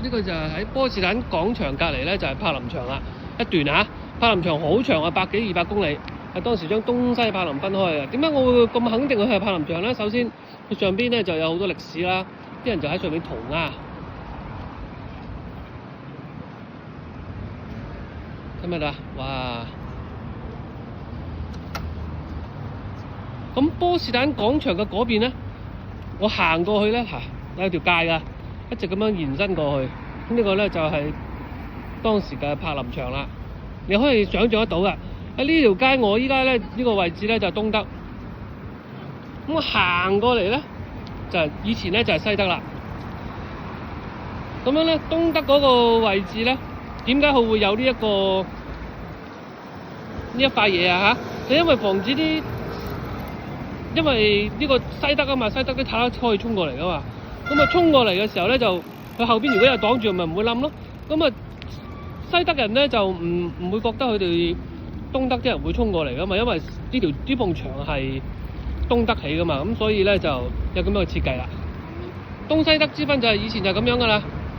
呢個就係喺波士頓廣場隔離咧，就係柏林牆啦，一段啊。柏林牆好長啊，100幾200公里，係當時將東西柏林分開嘅。點解我會咁肯定佢係柏林牆咧？首先佢上邊咧就有好多歷史啦，啲人就喺上面塗鴉。睇咩啦？哇！咁波士頓廣場嘅嗰邊咧，我行過去咧有條街㗎，一直咁樣延伸過去。咁呢個咧就係當時嘅柏林牆啦。你可以想像得到嘅，喺呢條街我依家咧呢個位置咧就係東德。咁我行過嚟咧就係以前咧就係西德啦。咁樣咧東德嗰個位置咧，點解佢會有呢一塊嘢啊？就因為防止啲，因為呢個西德啊嘛，西德啲坦克可以衝過嚟噶嘛。咁啊衝過嚟嘅時候咧，就佢後邊如果有擋住，咪唔會冧咯。咁啊西德人咧就唔會覺得佢哋東德啲人會衝過嚟噶嘛，因為呢埲牆係東德起噶嘛，咁所以咧就有咁樣嘅設計啦。東西德之分就係以前就係咁樣噶啦。